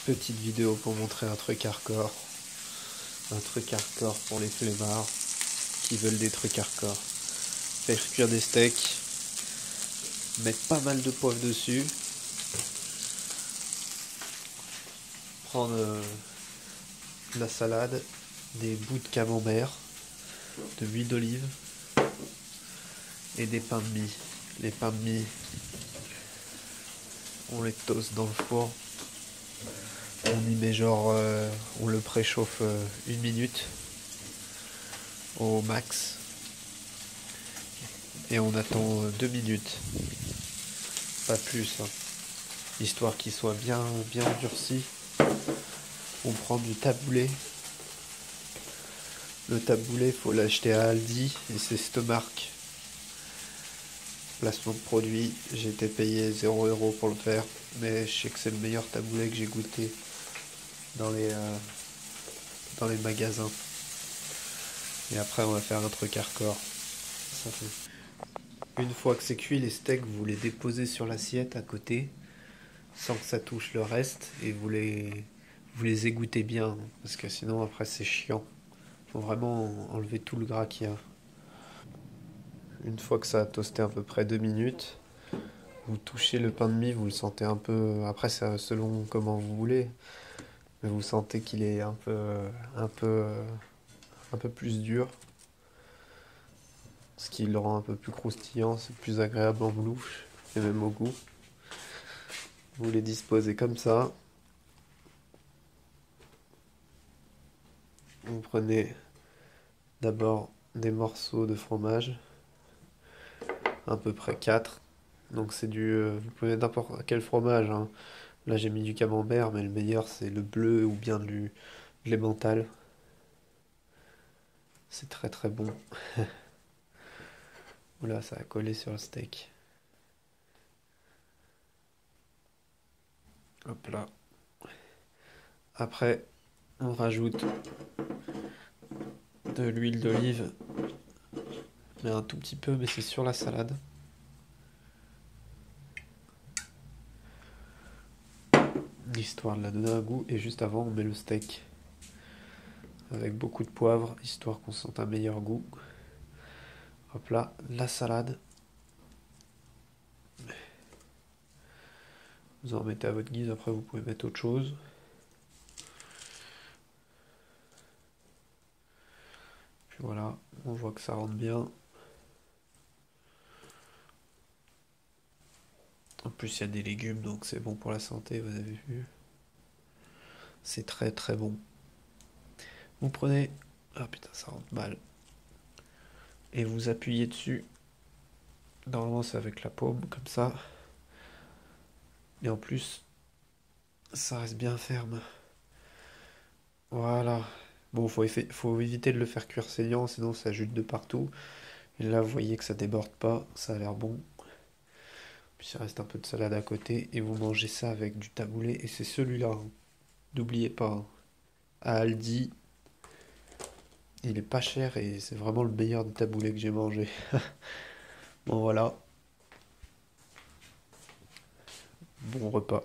Petite vidéo pour montrer un truc hardcore. Un truc hardcore pour les flemmards qui veulent des trucs hardcore. Faire cuire des steaks. Mettre pas mal de poivre dessus. Prendre de la salade, des bouts de camembert, de l'huile d'olive et des pains de mie. Les pains de mie, on les toast dans le four. On y met genre, on le préchauffe 1 minute au max. Et on attend 2 minutes. Pas plus. Hein. Histoire qu'il soit bien endurci. On prend du taboulé. Le taboulé, faut l'acheter à Aldi et c'est cette marque. Placement de produit, j'ai été payé 0 € pour le faire, mais je sais que c'est le meilleur taboulé que j'ai goûté dans les magasins. Et après on va faire un truc hardcore. Une fois que c'est cuit, les steaks, vous les déposez sur l'assiette à côté, sans que ça touche le reste, et vous les égouttez bien, parce que sinon après c'est chiant. Faut vraiment enlever tout le gras qu'il y a. Une fois que ça a toasté à peu près 2 minutes, vous touchez le pain de mie, vous le sentez un peu, après c'est selon comment vous voulez, mais vous sentez qu'il est un peu plus dur, ce qui le rend un peu plus croustillant, c'est plus agréable en bouche et même au goût. Vous les disposez comme ça. Vous prenez d'abord des morceaux de fromage, à peu près 4. Donc c'est vous prenez n'importe quel fromage. Hein. Là j'ai mis du camembert, mais le meilleur c'est le bleu ou bien de l'emmental. C'est très très bon. Oula, ça a collé sur le steak. Hop là. Après, on rajoute de l'huile d'olive. Mais un tout petit peu, mais c'est sur la salade. Histoire de la donner un goût. Et juste avant, on met le steak. Avec beaucoup de poivre, histoire qu'on sente un meilleur goût. Hop là, la salade. Vous en mettez à votre guise, après vous pouvez mettre autre chose. Puis voilà, on voit que ça rentre bien. En plus il y a des légumes, donc c'est bon pour la santé, vous avez vu. C'est très très bon. Vous prenez... Ah putain, ça rentre mal. Et vous appuyez dessus. Normalement c'est avec la paume, comme ça. Et en plus, ça reste bien ferme. Voilà. Bon, faut éviter de le faire cuire saignant, sinon ça jute de partout. Et là, vous voyez que ça déborde pas, ça a l'air bon. Puis il reste un peu de salade à côté, et vous mangez ça avec du taboulé. Et c'est celui-là, hein. N'oubliez pas, hein. À Aldi, il est pas cher et c'est vraiment le meilleur des taboulés que j'ai mangé. Bon, voilà. Bon repas.